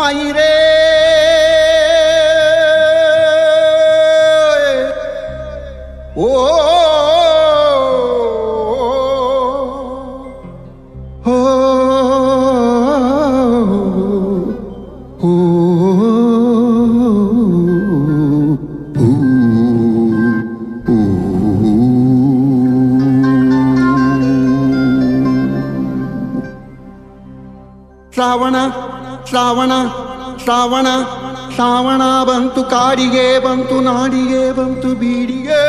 ತಾಯಿ ರೇ ಓ ಶ್ರಾವಣ ಶ್ರಾವಣ ಶ್ರಾವಣ ಶ್ರಾವಣ ಬಂತು ಕಾಡಿಗೆ ಬಂತು ನಾಡಿಗೆ ಬಂತು ಬೀಡಿಗೆ